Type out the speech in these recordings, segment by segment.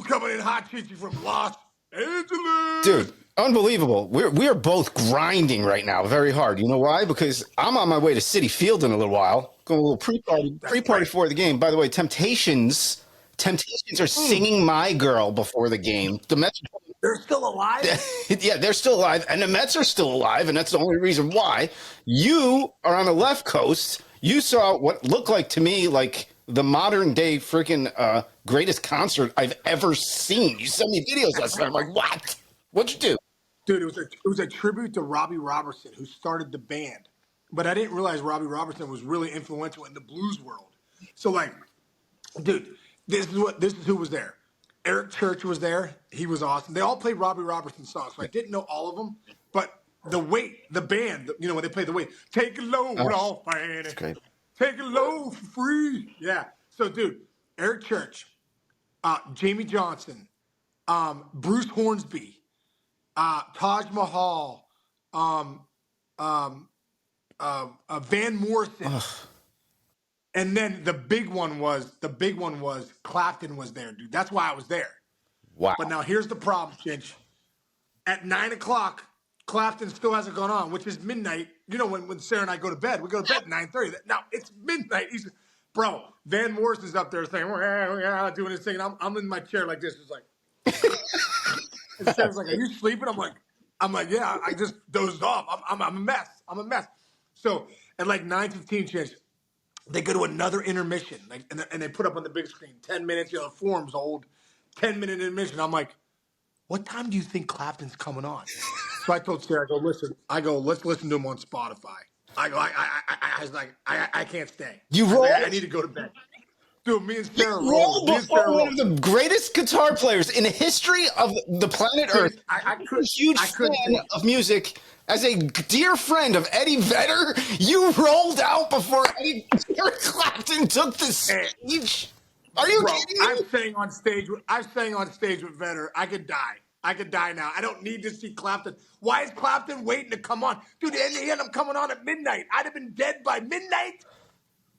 coming in hot, Chichi, from Los Angeles. Dude, unbelievable. We are both grinding right now very hard. You know why? Because I'm on my way to Citi Field in a little while. Going a little pre-party for the game. By the way, Temptations are singing My Girl before the game. The Mets, they're still alive? Yeah, they're still alive. And the Mets are still alive. And that's the only reason why. You are on the left coast. You saw what looked like to me like the modern day freaking greatest concert I've ever seen. You sent me videos last night. I'm like, what? What'd you do? Dude, it was a tribute to Robbie Robertson, who started the band. But I didn't realize Robbie Robertson was really influential in the blues world. So, like, dude, this is who was there. Eric Church was there. He was awesome. They all played Robbie Robertson songs. So I didn't know all of them, but the band, you know, when they played the Weight, take a load off, man. Great. Take a load for free. Yeah. So, dude, Eric Church, Jamie Johnson, Bruce Hornsby, Taj Mahal, Van Morrison. Ugh. And then the big one was Clapton was there, dude. That's why I was there. Wow. But now here's the problem, Chinch. At 9 o'clock, Clapton still hasn't gone on, which is midnight. You know, when Sarah and I go to bed, we go to bed at 9:30. Now it's midnight. Bro, Van Morrison's up there saying, doing his thing. And I'm in my chair like this. It's like, and Sarah's like, are you sleeping? I'm like, yeah, I just dozed off. I'm a mess. I'm a mess. So at like 9:15, Chinch, they go to another intermission, like, and they put up on the big screen 10 minutes. You know, the form's old, 10-minute intermission. I'm like, what time do you think Clapton's coming on? So I told Sarah, let's listen to him on Spotify. I was like, I can't stay. I need to go to bed. Dude, me and Sarah rolled. One of the greatest guitar players in the history of the planet Earth. I'm a huge fan of music. As a dear friend of Eddie Vedder, you rolled out before Eric Clapton took the stage. Are you kidding me? I sang on stage with Vedder. I could die now. I don't need to see Clapton. Why is Clapton waiting to come on? Dude, he ended up coming on at midnight. I'd have been dead by midnight.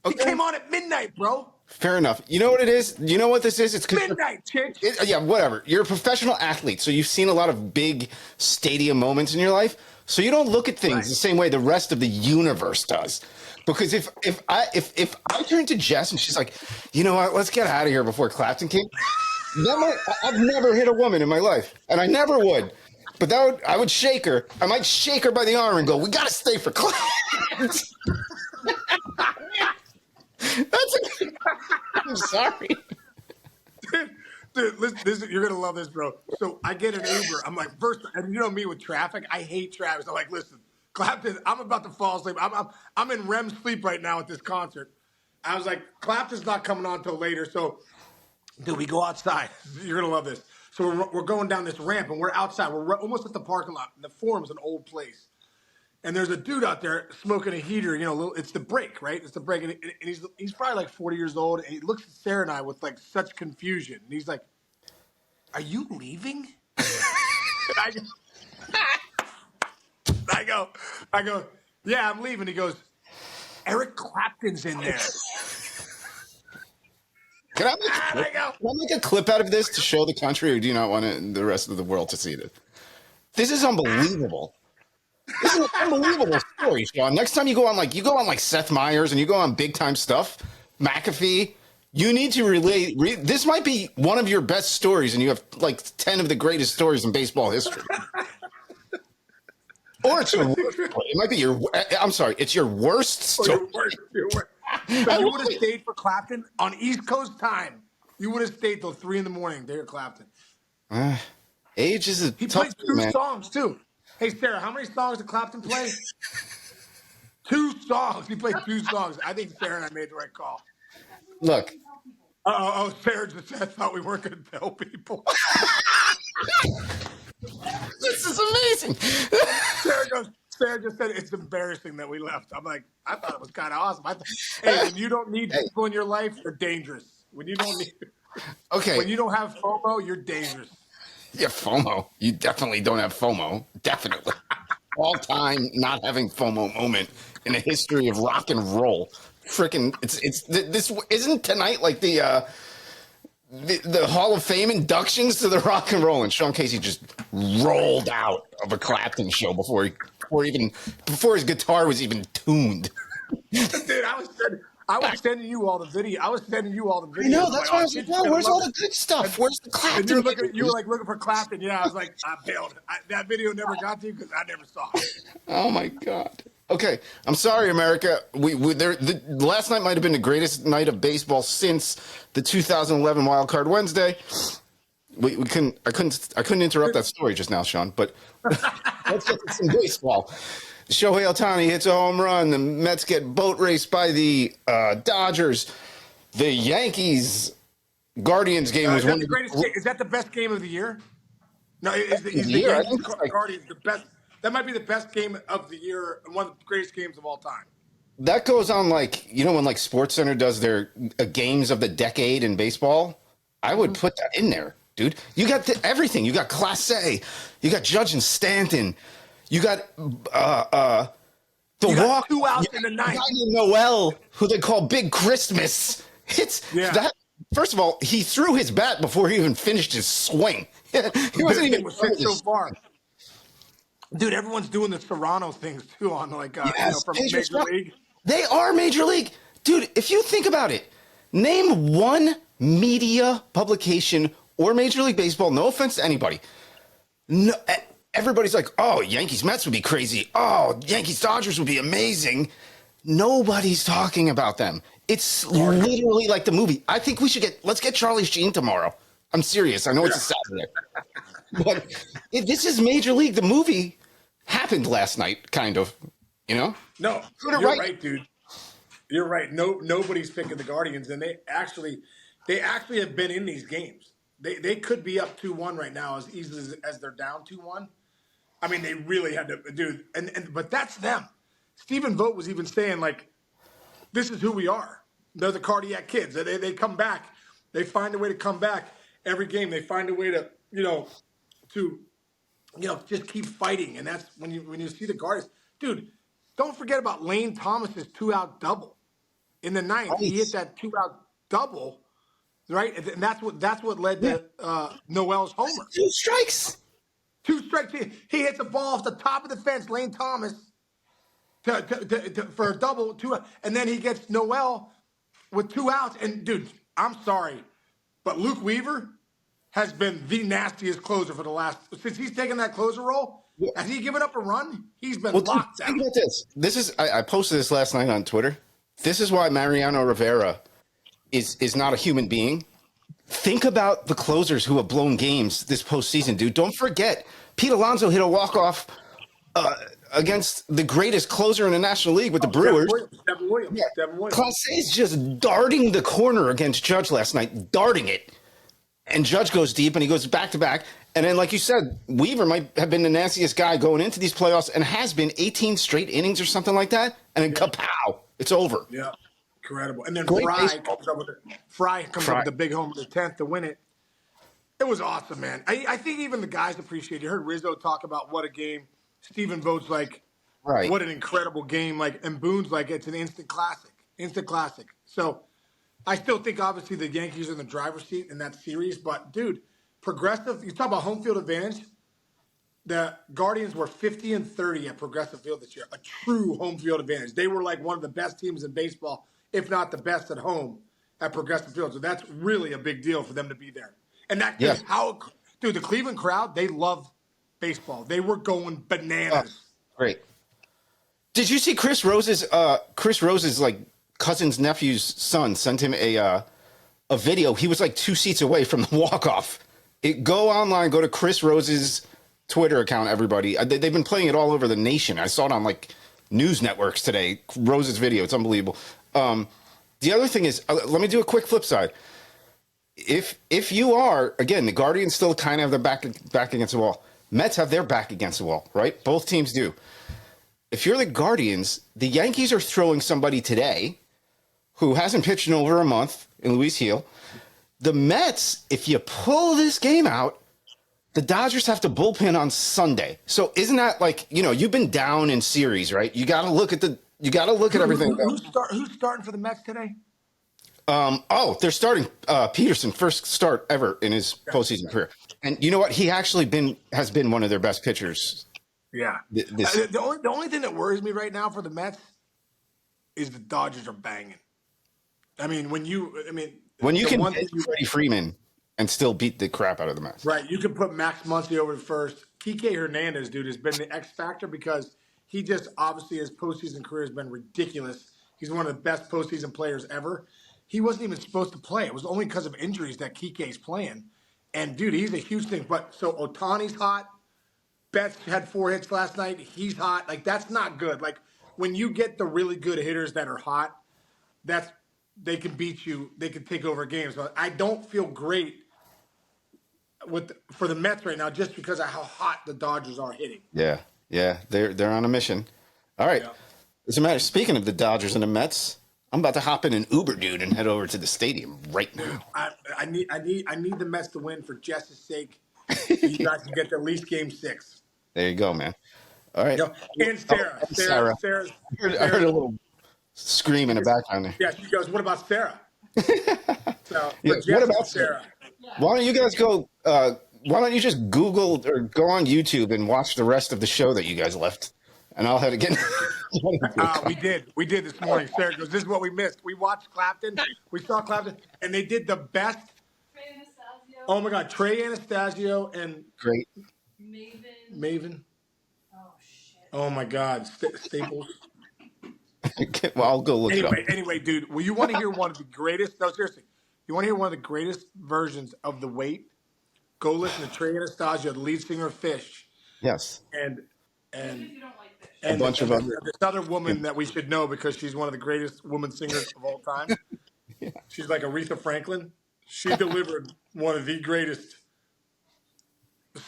Okay. He came on at midnight, bro. Fair enough. You know what it is? You know what this is? It's midnight, chick. Yeah, whatever. You're a professional athlete, so you've seen a lot of big stadium moments in your life. So you don't look at things the same way the rest of the universe does. Because if I turn to Jess and she's like, you know what, let's get out of here before Clapton came. I've never hit a woman in my life, and I never would. But I would shake her. I might shake her by the arm and go, we got to stay for Clapton. I'm sorry. Dude, listen, you're going to love this, bro. So I get an Uber. I'm like, first, and you know me with traffic, I hate traffic. I'm like, listen, Clapton, I'm about to fall asleep. I'm in REM sleep right now at this concert. I was like, Clapton's not coming on until later. So, dude, we go outside. You're going to love this. So we're going down this ramp, and we're outside. We're almost at the parking lot. The Forum's an old place. And there's a dude out there smoking a heater, you know, it's the break, right? It's the break. And he's probably like 40 years old. And he looks at Sarah and I with like such confusion. And he's like, are you leaving? I go, yeah, I'm leaving. He goes, Eric Clapton's in there. Can I make a clip out of this to show the country, or do you not want the rest of the world to see it? This is unbelievable. This is an unbelievable story, Sean. Next time you go on Seth Meyers and you go on big time stuff, McAfee, you need to relate. This might be one of your best stories, and you have like 10 of the greatest stories in baseball history. Or it's your worst story. It might be it's your worst story. Your worst. So you would have stayed for Clapton on East Coast time. You would have stayed till 3 a.m. There, Clapton. Age is He tough played 2 man. songs too. Hey, Sarah, how many songs did Clapton play? 2 songs. He played 2 songs. I think Sarah and I made the right call. Look. Sarah just said, I thought we weren't going to tell people. This is amazing. Sarah just said it's embarrassing that we left. I'm like, I thought it was kind of awesome. Hey, when you don't need people in your life, you're dangerous. When you don't need, when you don't have FOMO, you're dangerous. Yeah, FOMO. You definitely don't have FOMO. Definitely. All-time not having FOMO moment in the history of rock and roll. Freaking, this isn't tonight like the the Hall of Fame inductions to the Rock and Roll, and Sean Casey just rolled out of a Clapton show before his guitar was even tuned. Dude, I was sending you all the video. I was sending you all the videos. I know, that's why I was like, well, where's all the good stuff? Where's the Clapton? And you were like looking for Clapton. Yeah, I was like, I bailed. That video never got to you because I never saw it. Oh my God. Okay, I'm sorry, America. The last night might have been the greatest night of baseball since the 2011 Wild Card Wednesday. I couldn't interrupt that story just now, Sean. But let's get to some baseball. Shohei Ohtani hits a home run. The Mets get boat raced by the Dodgers. The Yankees Guardians game was one of the greatest. Is that the best game of the year? No, is the year? Yankees Guardians the best? That might be the best game of the year and one of the greatest games of all time. That goes on like, when like SportsCenter does their games of the decade in baseball. I would put that in there, dude. You got everything. You got Class A. You got Judge and Stanton. You got the walk. 2 outs in the ninth. Noel, who they call Big Christmas. That. First of all, he threw his bat before he even finished his swing. He wasn't even so far. Dude, everyone's doing the Serrano things too on from Major League. They are Major League. Dude, if you think about it, name one media publication or Major League Baseball, no offense to anybody. No, everybody's like, oh, Yankees Mets would be crazy. Oh, Yankees Dodgers would be amazing. Nobody's talking about them. It's literally like the movie. I think let's get Charlie Sheen tomorrow. I'm serious. I know it's a Saturday. But this is Major League. The movie happened last night, kind of, No, you're right, dude. You're right. Nobody's picking the Guardians, and they actually have been in these games. They could be up 2-1 right now as easily as they're down 2-1. I mean, they really had to, dude. But that's them. Stephen Vogt was even saying, like, this is who we are. They're the cardiac kids. They come back. They find a way to come back every game. They find a way to, just keep fighting. And that's when you see the Guardians. Dude, don't forget about Lane Thomas's 2-out double in the ninth. Nice. He hit that 2-out double, right? And that's what led to Noel's homer. 2 strikes. 2 strikes. He hits a ball off the top of the fence, Lane Thomas, for a double, 2, and then he gets Noel with 2 outs. And dude, I'm sorry, but Luke Weaver has been the nastiest closer for the last since he's taken that closer role. Yeah. Has he given up a run? He's been locked down. Think about this. I posted this last night on Twitter. This is why Mariano Rivera is not a human being. Think about the closers who have blown games this postseason, dude. Don't forget, Pete Alonso hit a walk-off against the greatest closer in the National League with the Brewers. Devin Williams. Class A is just darting the corner against Judge last night, darting it. And Judge goes deep, and he goes back-to-back. And then, like you said, Weaver might have been the nastiest guy going into these playoffs and has been 18 straight innings or something like that. And then kapow, it's over. Yeah, incredible. And then Fry comes up with the big home in the 10th to win it. It was awesome, man. I think even the guys appreciate it. You heard Rizzo talk about what a game. Stephen Vogt's like, what an incredible game. And Boone's like, it's an instant classic. So I still think, obviously, the Yankees are in the driver's seat in that series. But, dude, Progressive, you talk about home field advantage. The Guardians were 50-30 at Progressive Field this year, a true home field advantage. They were like one of the best teams in baseball, if not the best at home at Progressive Field. So that's really a big deal for them to be there. And that is dude, the Cleveland crowd, they love baseball. They were going bananas. Great. Did you see Chris Rose's like cousin's nephew's son sent him a video? He was like 2 seats away from the walk-off. Go online, go to Chris Rose's Twitter account, everybody. They've been playing it all over the nation. I saw it on like news networks today. Rose's video. It's unbelievable. The other thing is, let me do a quick flip side. If you are, again, the Guardians still kind of have their back against the wall. Mets have their back against the wall, right? Both teams do. If you're the Guardians, the Yankees are throwing somebody today who hasn't pitched in over a month in Luis Gil. The Mets, if you pull this game out, the Dodgers have to bullpen on Sunday. So isn't that like, you've been down in series, right? You got to look at everything. Who's starting for the Mets today? They're starting Peterson, first start ever in his postseason career. And you know what? He actually has been one of their best pitchers. Yeah. This The only thing that worries me right now for the Mets is the Dodgers are banging. I mean, when you the can one hit thing you Freddie Freeman and still beat the crap out of the Mets. right, you can put Max Muncy over to first. Kike Hernandez, dude, has been the X factor because he just obviously his postseason career has been ridiculous. He's one of the best postseason players ever. He wasn't even supposed to play. It was only because of injuries that Kike's playing. And dude, he's a huge thing. But so Otani's hot. Betts had 4 hits last night. He's hot. Like that's not good. Like when you get the really good hitters that are hot, that's they can beat you. They can take over games. But I don't feel great for the Mets right now just because of how hot the Dodgers are hitting. Yeah, they're on a mission. All right. Yeah. As a matter, speaking of the Dodgers and the Mets, I'm about to hop in an Uber, dude, and head over to the stadium right now. I need the Mets to win for Jess's sake, so you guys can get to at least Game 6. There you go, man. All right. And Sarah. I heard a little scream in the background there. Yeah, she goes, "What about Sarah?" So, what about Sarah? Why don't you guys go? Why don't you just Google or go on YouTube and watch the rest of the show that you guys left, and I'll head again. We did this morning. Sarah goes, "This is what we missed. We watched Clapton. We saw Clapton, and they did the best." Oh my God, Trey Anastasio and great Maven. Oh shit. Oh my God, Staples. Well, I'll go look it up. Anyway, dude, you want to hear one of the greatest? No, seriously, you want to hear one of the greatest versions of The Wait? Go listen to Trey Anastasio, the lead singer of Fish. Yes. And a bunch of other. This other woman that we should know because she's one of the greatest woman singers of all time. Yeah. She's like Aretha Franklin. She delivered one of the greatest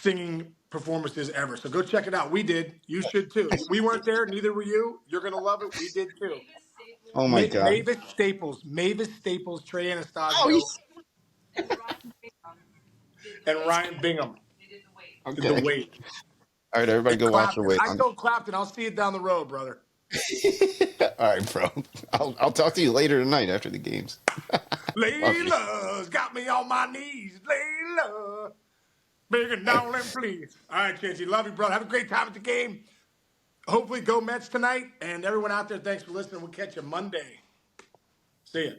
singing performances ever. So go check it out. We did. You should too. We weren't there. Neither were you. You're going to love it. We did too. Oh my God. Mavis Staples, Trey Anastasio. And Ryan Bingham. Okay. The Wait. All right, everybody go watch The Wait. I told Clapton, I'll see you down the road, brother. All right, bro. I'll talk to you later tonight after the games. Layla's got me on my knees. Layla. Big and darling, please. All right, Chinchy. Love you, brother. Have a great time at the game. Hopefully go Mets tonight. And everyone out there, thanks for listening. We'll catch you Monday. See ya.